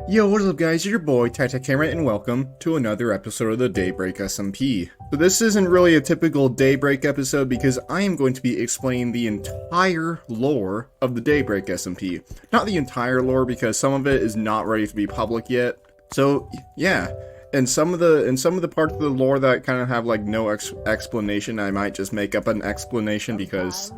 Yo, what is up guys, it's your boy TyTyCamera and welcome to another episode of the Daybreak SMP. So this isn't really a typical Daybreak episode because I am going to be explaining the entire lore of the Daybreak SMP. Not the entire lore because some of it is not ready to be public yet. So yeah, and some of the parts of the lore that kind of have like no explanation, I might just make up an explanation because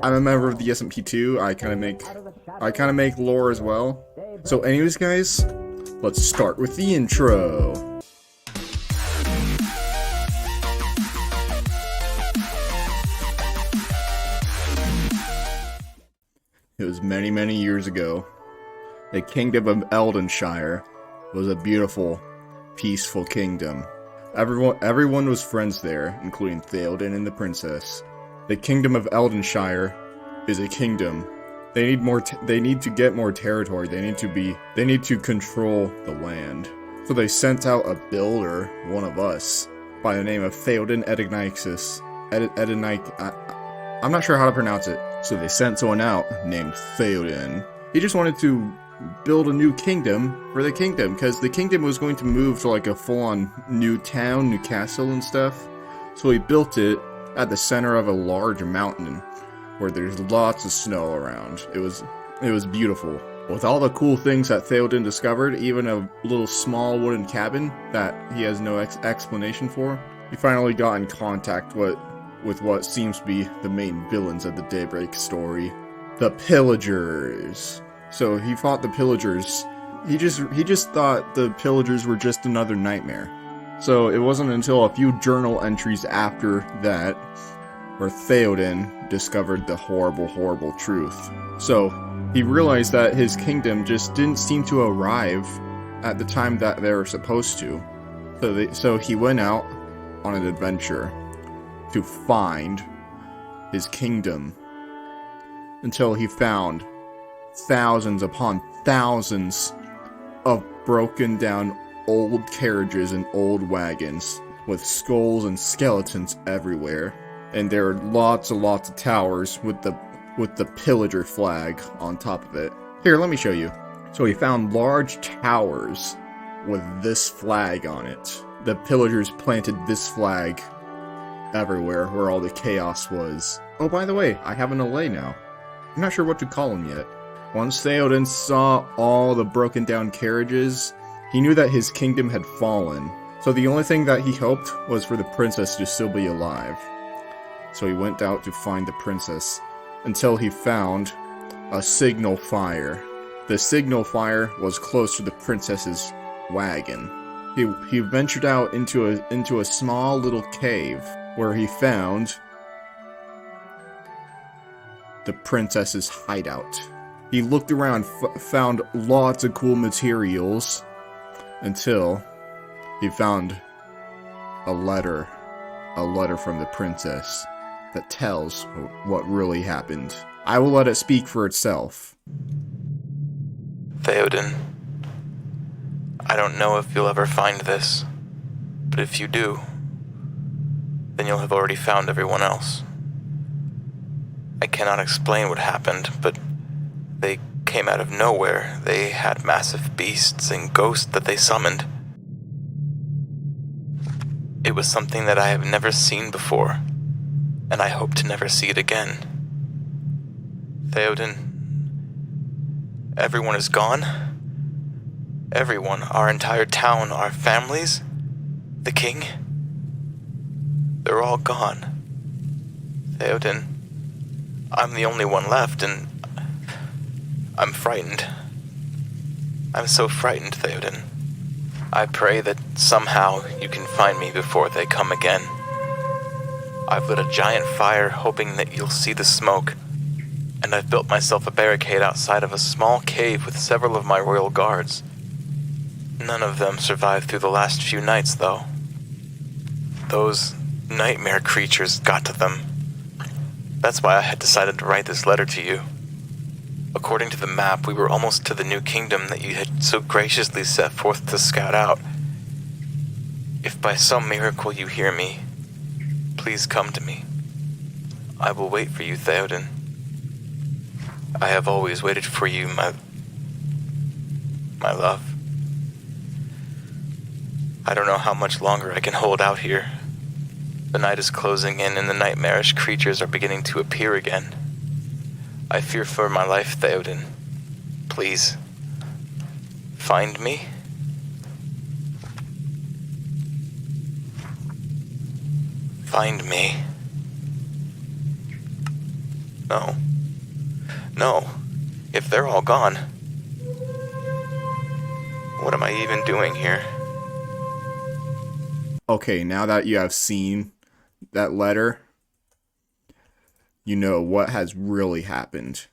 I'm a member of the SMP too. I kind of make lore as well. So anyways guys, let's start with the intro. It was many years ago. The kingdom of Eldenshire was a beautiful, peaceful kingdom. Everyone was friends there, including Theoden and the princess. The kingdom of Eldenshire is a kingdom. They need to get more territory. They need to control the land. So they sent out a builder, one of us, by the name of Theoden Edenicis. I'm not sure how to pronounce it. So they sent someone out named Theoden. He just wanted to build a new kingdom for the kingdom, because the kingdom was going to move to like a full-on new town, new castle and stuff. So he built it at the center of a large mountain, where there's lots of snow around. It was beautiful. With all the cool things that Theoden discovered, even a little small wooden cabin that he has no explanation for, he finally got in contact with what seems to be the main villains of the Daybreak story, the Pillagers. So he fought the Pillagers. He just thought the Pillagers were just another nightmare. So it wasn't until a few journal entries after that where Theoden discovered the horrible truth. So he realized that his kingdom just didn't seem to arrive at the time that they were supposed to. So he went out on an adventure to find his kingdom, until he found thousands upon thousands of broken down old carriages and old wagons with skulls and skeletons everywhere. And there are lots and lots of towers with the pillager flag on top of it. Here, let me show you. So he found large towers with this flag on it. The pillagers planted this flag everywhere where all the chaos was. Oh, by the way, I have an LA now. I'm not sure what to call him yet. Once Theoden saw all the broken down carriages, he knew that his kingdom had fallen. So the only thing that he hoped was for the princess to still be alive. So he went out to find the princess, until he found a signal fire. The signal fire was close to the princess's wagon. He ventured out into a small little cave, where he found the princess's hideout. He looked around, found lots of cool materials, until he found a letter from the princess that tells what really happened. I will let it speak for itself. Theoden, I don't know if you'll ever find this, but if you do, then you'll have already found everyone else. I cannot explain what happened, but they came out of nowhere. They had massive beasts and ghosts that they summoned. It was something that I have never seen before, and I hope to never see it again. Theoden, everyone is gone. Everyone, our entire town, our families, the king, they're all gone. Theoden, I'm the only one left, and I'm frightened. I'm so frightened, Theoden. I pray that somehow you can find me before they come again. I've lit a giant fire hoping that you'll see the smoke, and I've built myself a barricade outside of a small cave with several of my royal guards. None of them survived through the last few nights, though. Those nightmare creatures got to them. That's why I had decided to write this letter to you. According to the map, we were almost to the new kingdom that you had so graciously set forth to scout out. If by some miracle you hear me, please come to me. I will wait for you, Theoden. I have always waited for you, my love. I don't know how much longer I can hold out here. The night is closing in and the nightmarish creatures are beginning to appear again. I fear for my life, Theoden. Please, find me. Find me. No. No. If they're all gone, what am I even doing here? Okay, now that you have seen that letter, you know what has really happened.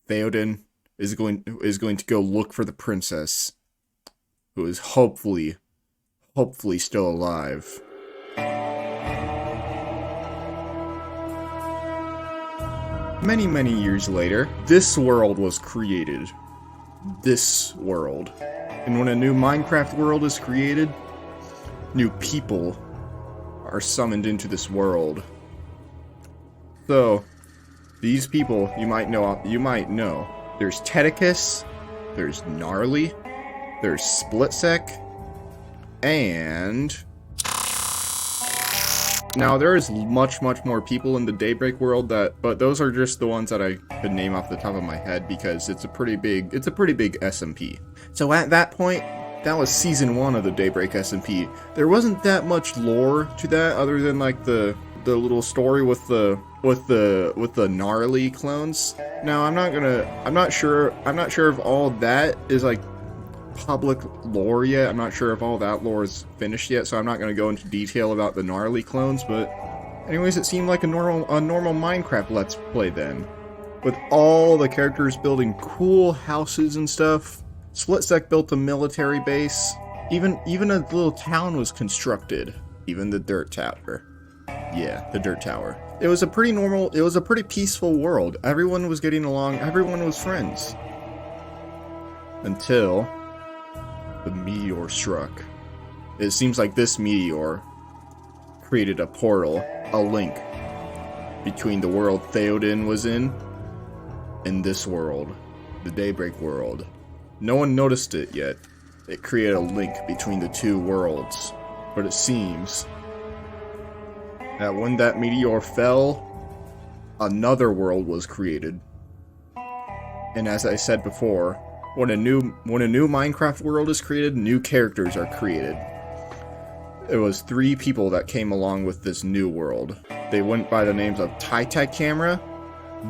Theoden is going to go look for the princess, who is hopefully still alive. Many years later, this world was created. This world. And when a new Minecraft world is created, new people are summoned into this world. So, these people you might know. There's TyTyCamera, there's Gnarly, there's Splitsec, and now there is much more people in the Daybreak world but those are just the ones that I could name off the top of my head because it's a pretty big SMP. So at that point, that was season 1 of the Daybreak SMP. There wasn't that much lore to that other than like the little story with the Gnarly clones. Now I'm not sure if all that is like public lore yet. I'm not sure if all that lore is finished yet, so I'm not going to go into detail about the Gnarly clones, but anyways, it seemed like a normal Minecraft Let's Play then. With all the characters building cool houses and stuff. Splitsec built a military base. Even a little town was constructed. Even the dirt tower. Yeah, the dirt tower. It was a pretty peaceful world. Everyone was getting along, everyone was friends. Until the meteor struck. It seems like this meteor created a portal, a link between the world Theoden was in and this world, the Daybreak world. No one noticed it yet. It created a link between the two worlds. But it seems that when that meteor fell, another world was created. And as I said before, when a new Minecraft world is created, new characters are created. It was 3 people that came along with this new world. They went by the names of TyTyCamera,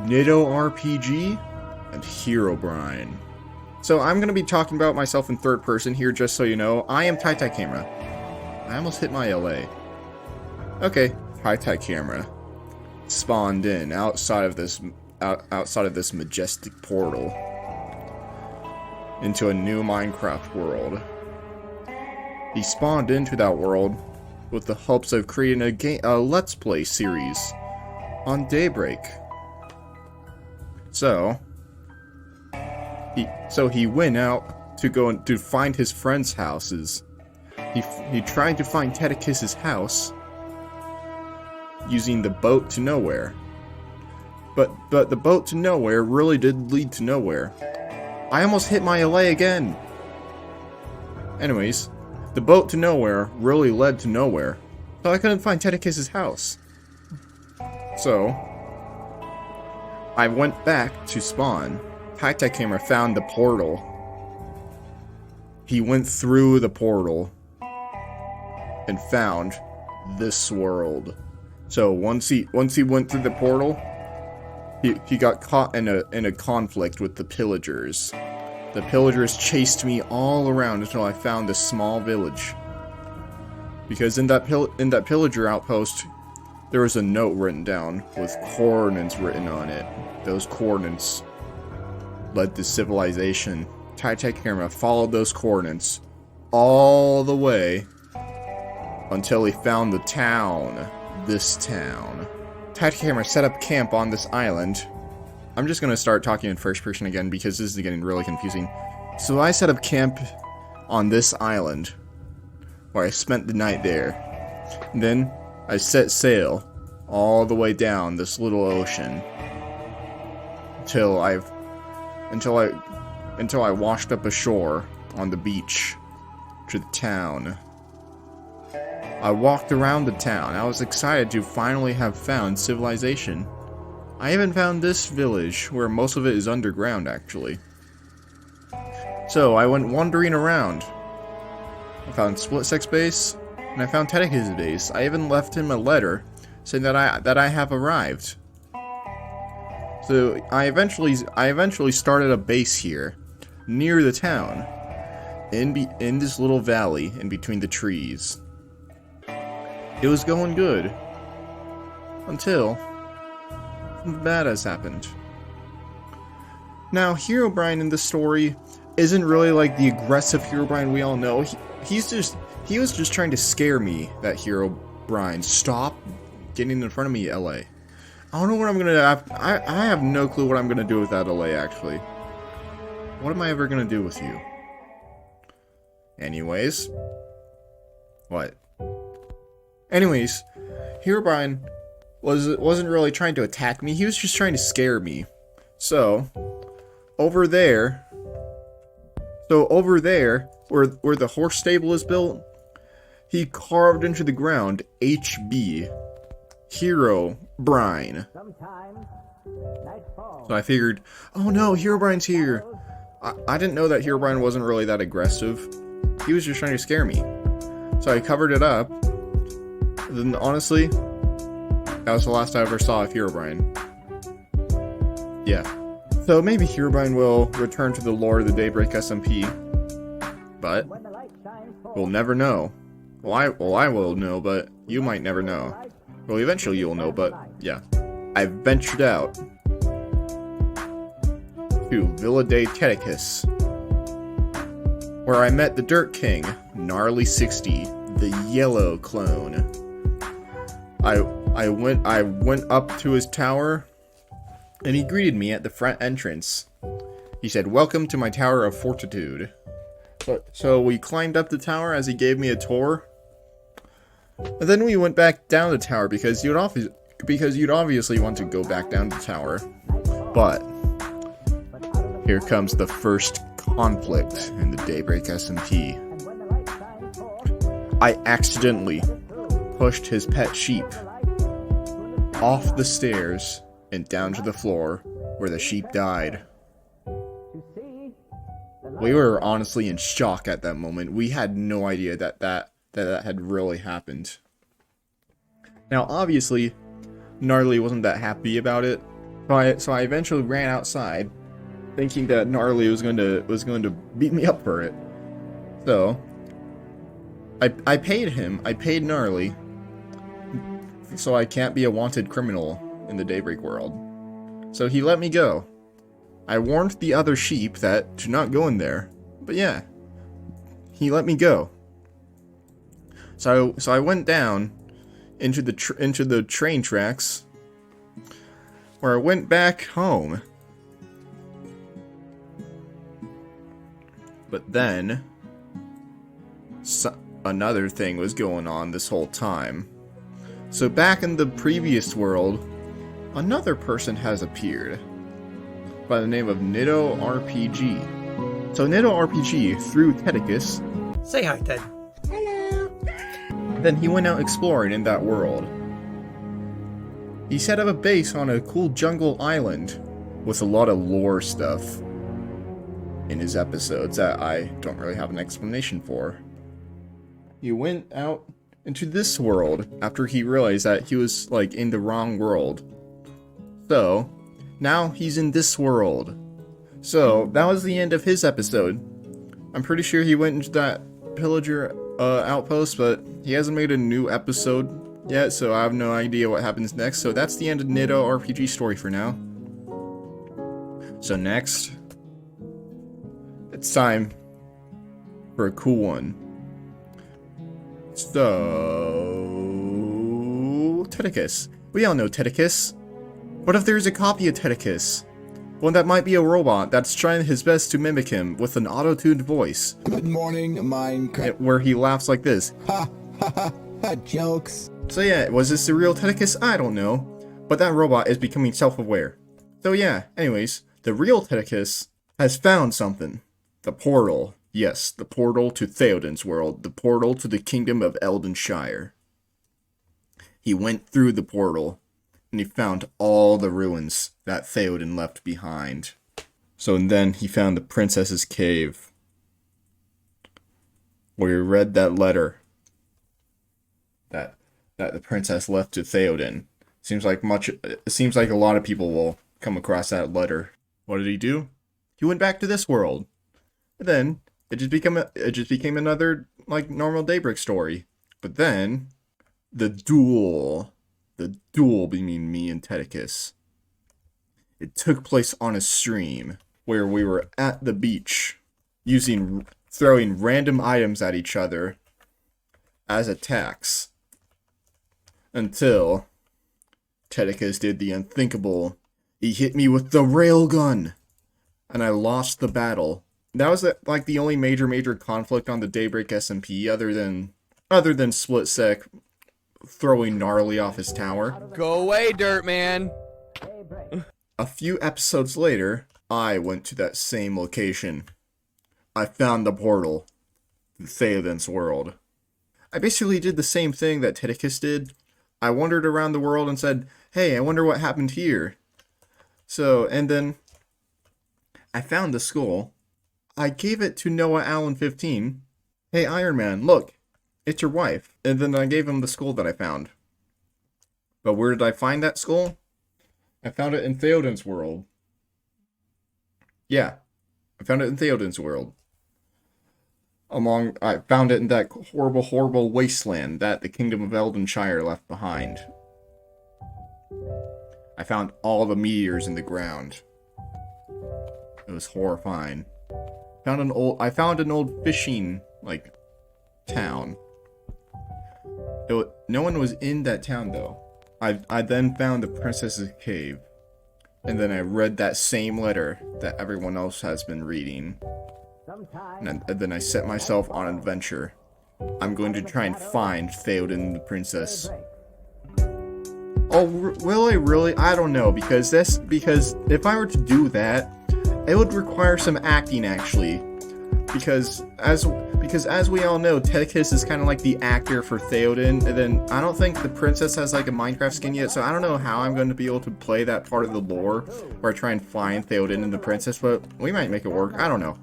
Nitto RPG, and Herobrine. So I'm going to be talking about myself in third person here, just so you know. I am TyTyCamera. I almost hit my LA. Okay, TyTyCamera spawned in outside of this majestic portal into a new Minecraft world. He spawned into that world with the hopes of creating a Let's Play series on Daybreak. So he went out to find his friends' houses. He tried to find TyTyCamera's house using the boat to nowhere. But the boat to nowhere really did lead to nowhere. I almost hit my LA again. Anyways, the boat to nowhere really led to nowhere. So I couldn't find TyTyCamera's house. So I went back to spawn. TyTyCamera found the portal. He went through the portal and found this world. So once he went through the portal, he got caught in a conflict with the pillagers. The pillagers chased me all around until I found this small village. Because in that pillager outpost, there was a note written down with coordinates written on it. Those coordinates led to civilization. TyTyCamera followed those coordinates all the way until he found the town. This town. TyTyCamera set up camp on this island. I'm just gonna start talking in first person again because this is getting really confusing. So I set up camp on this island where I spent the night there. And then I set sail all the way down this little ocean until I until I washed up ashore on the beach to the town. I walked around the town. I was excited to finally have found civilization. I even found this village, where most of it is underground, actually. So, I went wandering around. I found Split Sex Base, and I found TyTyCamera Base. I even left him a letter saying that I have arrived. So, I eventually started a base here, near the town, in this little valley in between the trees. It was going good, until something bad has happened. Now, Herobrine in the story isn't really like the aggressive Herobrine we all know. He was just trying to scare me, that Herobrine. Stop getting in front of me, LA. I don't know what I'm gonna do. I have no clue what I'm gonna do with that, LA, actually. What am I ever gonna do with you? Anyways. What? Anyways, Herobrine wasn't really trying to attack me. He was just trying to scare me. So, over there, where the horse stable is built, he carved into the ground HB, Herobrine. So I figured, oh no, Herobrine's here. I didn't know that Herobrine wasn't really that aggressive. He was just trying to scare me. So I covered it up. Then honestly, that was the last I ever saw of Herobrine. Yeah. So maybe Herobrine will return to the lore of the Daybreak SMP. But we'll never know. Well, I will know, but you might never know. Well, eventually you'll know, but yeah. I ventured out to Villa de TyTyCamera, where I met the Dirt King, Gnarly 60, the yellow clone. I went up to his tower, and he greeted me at the front entrance. He said, "Welcome to my Tower of Fortitude." So we climbed up the tower as he gave me a tour. And then we went back down the tower because you'd obviously want to go back down the tower. But here comes the first conflict in the Daybreak SMP. I accidentally pushed his pet sheep off the stairs and down to the floor, where the sheep died. We were honestly in shock at that moment. We had no idea that had really happened. Now, obviously, Gnarly wasn't that happy about it, so I eventually ran outside, thinking that Gnarly was going to beat me up for it. So I paid him. I paid Gnarly, so I can't be a wanted criminal in the Daybreak world. So he let me go. I warned the other sheep that to not go in there, but yeah, he let me go. So I went down into the train tracks, where I went back home. But then another thing was going on this whole time. So back in the previous world, another person has appeared by the name of Nitto RPG. So Nitto RPG, through TyTyCamera, Say hi, Ted. then he went out exploring in that world. He set up a base on a cool jungle island with a lot of lore stuff in his episodes that I don't really have an explanation for. He went out into this world after he realized that he was like in the wrong world. So now he's in this world. So that was the end of his episode. I'm pretty sure he went into that pillager outpost, but he hasn't made a new episode yet, so I have no idea what happens next. So that's the end of Nitto RPG story for now. So next, it's time for a cool one. So TyTyCamera. We all know TyTyCamera. What if there's a copy of TyTyCamera? One that might be a robot that's trying his best to mimic him with an auto-tuned voice. Good morning, Minecraft. Where he laughs like this. Ha ha ha, jokes. So yeah, was this the real TyTyCamera? I don't know. But that robot is becoming self-aware. So yeah, anyways, the real TyTyCamera has found something. The portal. Yes, the portal to Theoden's world. The portal to the kingdom of Eldenshire. He went through the portal, and he found all the ruins that Theoden left behind. So and then he found the princess's cave, where he read that letter that the princess left to Theoden. It seems like a lot of people will come across that letter. What did he do? He went back to this world. And then it just became another like normal Daybreak story. But then the duel between me and TyTyCamera. It took place on a stream where we were at the beach throwing random items at each other as attacks until TyTyCamera did the unthinkable. He hit me with the railgun and I lost the battle. That was like the only major conflict on the Daybreak SMP other than Split Sec throwing Gnarly off his tower. Go away, Dirt Man! A few episodes later, I went to that same location. I found the portal to Theoden's world. I basically did the same thing that TyTyCamera did. I wandered around the world and said, hey, I wonder what happened here. So, and then I found the skull. I gave it to Noah Allen 15. Hey, Iron Man, look, it's your wife. And then I gave him the skull that I found. But where did I find that skull? I found it in Theoden's world. Yeah, I found it in Theoden's world. I found it in that horrible wasteland that the kingdom of Eldenshire left behind. I found all the meteors in the ground. It was horrifying. I found an old fishing town. No one was in that town though. I then found the princess's cave, and then I read that same letter that everyone else has been reading. And then I set myself on an adventure. I'm going to try and find Theoden the princess. Oh, will I really? I don't know, because if I were to do that, it would require some acting actually. Because as we all know, TyTyCamera is kind of like the actor for Theoden, and then I don't think the princess has like a Minecraft skin yet, so I don't know how I'm going to be able to play that part of the lore where I try and find Theoden and the princess, but we might make it work. I don't know.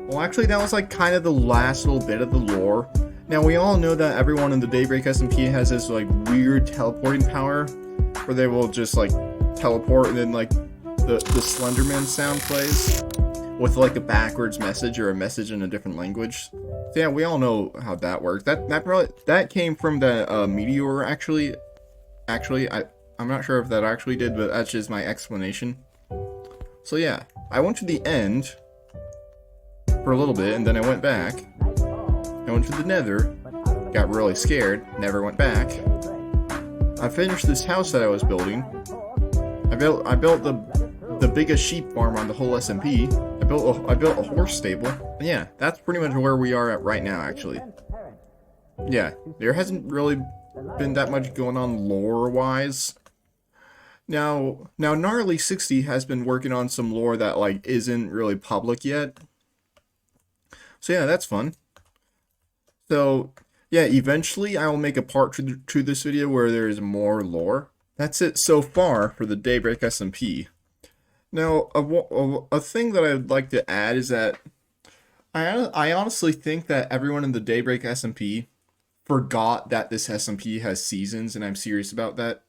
Well, actually, that was like kind of the last little bit of the lore. Now, we all know that everyone in the Daybreak SMP has this like weird teleporting power, where they will just like teleport and then like the Slenderman sound plays with like a backwards message or a message in a different language. So yeah, we all know how that works. That came from the meteor actually. I'm not sure if that actually did, but that's just my explanation. So yeah, I went to the end for a little bit, and then I went back. I went to the Nether, got really scared, never went back. I finished this house that I was building. I built the biggest sheep farm on the whole SMP. I built a horse stable. And yeah, that's pretty much where we are at right now, actually. Yeah, there hasn't really been that much going on lore-wise. Now Gnarly 60 has been working on some lore that like isn't really public yet. So yeah, that's fun. So yeah, eventually I will make a part to this video where there is more lore. That's it so far for the Daybreak SMP. Now, a thing that I would like to add is that I honestly think that everyone in the Daybreak SMP forgot that this SMP has seasons, and I'm serious about that.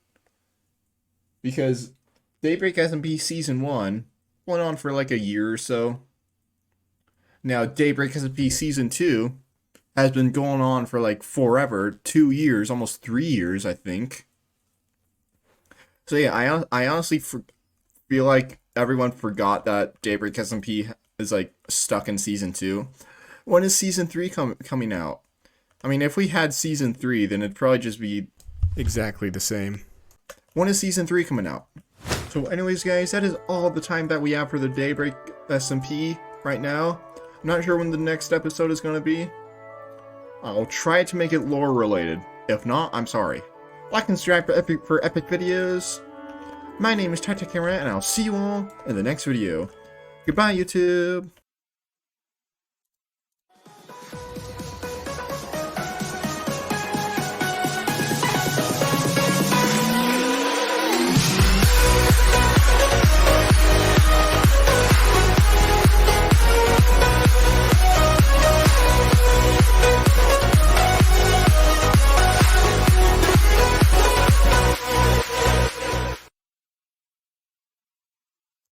Because Daybreak SMP Season 1 went on for like a year or so. Now, Daybreak SMP Season 2 has been going on for like forever, 2 years, almost 3 years, I think. So yeah, I honestly feel like everyone forgot that Daybreak SMP is like stuck in Season 2. When is Season 3 coming out? I mean, if we had Season 3, then it'd probably just be exactly the same. When is Season 3 coming out? So anyways, guys, that is all the time that we have for the Daybreak SMP right now. I'm not sure when the next episode is going to be. I'll try to make it lore related. If not, I'm sorry. Like and subscribe for epic videos. My name is TyTyCamera, and I'll see you all in the next video. Goodbye, YouTube.